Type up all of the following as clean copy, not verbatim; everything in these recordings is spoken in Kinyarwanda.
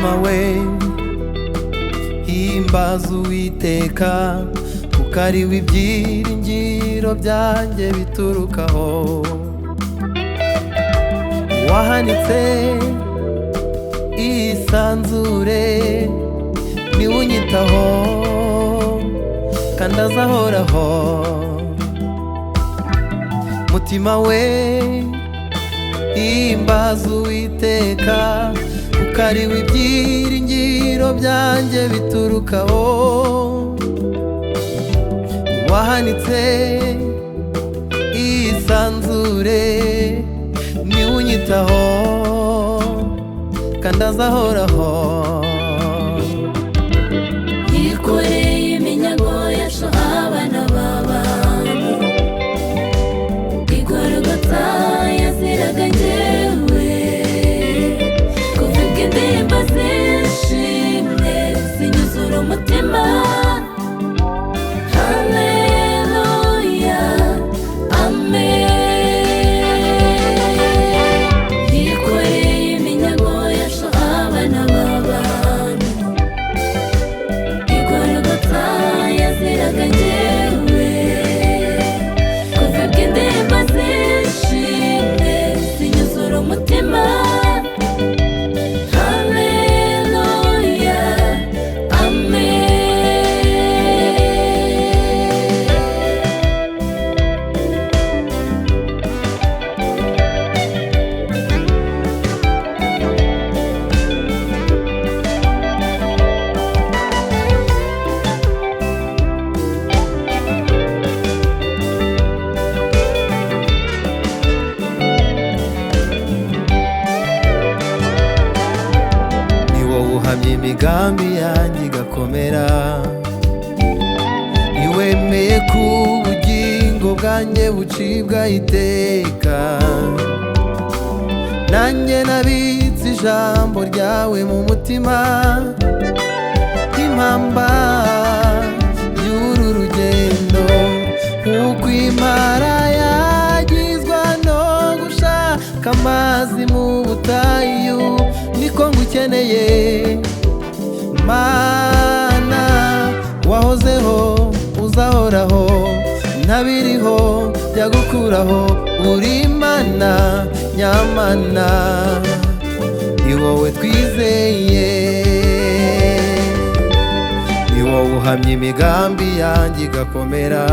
mutima we himbaza Uwiteka kuko ari we ibyiringiro byanjye biturukaho. Wahanitse isanzure niwe unyitaho kandi azahoraho. Mutima we himbaza Uwiteka kuko ari we ibyiringiro byanjye biturukaho. Wahanitse isanzure niwe unyitaho kandi azahoraho. yikoreye iminyago yacu abana b'abantu, igorogota yaziraga njyewe, kuvuga indirimbo zishimye zinyuzura umutima. Haleluya, amen. yikoreye iminyago yacu abana b'abantu, igorogota yaziraga njyewe, kuvuga indirimbo zishimye zinyuzura umutima. Haleluya, amen. Uhamya imigambi yanjye igakomera, niwemeye ko ubugingo bwanjye bucibwa iteka. Nanjye nabitse ijambo ryawe mu mutima, impamba y'uru rugendo. Nk'uko impara yagizwa no gushaka amazi mu butayu, niko ngukeneye Mana. Wahozeho uzahoraho, ntabiriho byagukuraho. Uri Imana nyamana, ni wowe twizeye. Ni wowe uhamya imigambi yanjye igakomera,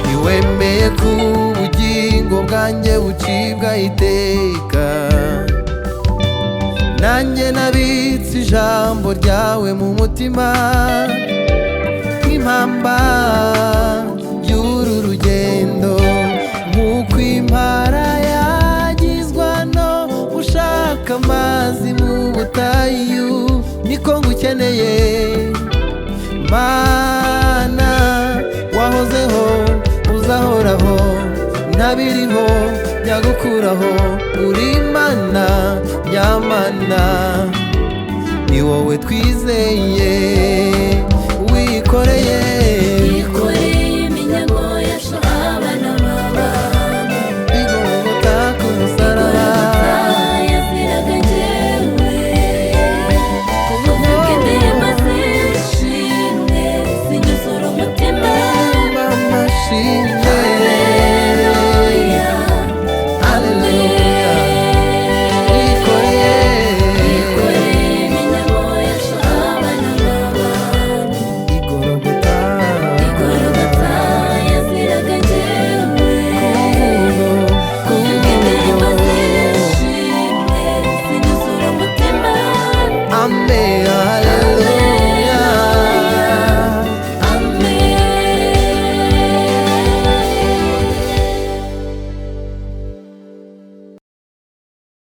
niwemeye ko ubugingo bwanjye bucibwa iteka. Nanjye nabitse ijambo ryawe mu mutima, nk'impamba y'uru rugendo. Nk'uko impara yagizwa no gushaka amazi mu butayu, niko ngukeneye Mana. Wahozeho uzahoraho, ntabiriho byagukuraho. Uri Imana nyamana, ni wowe twizeye.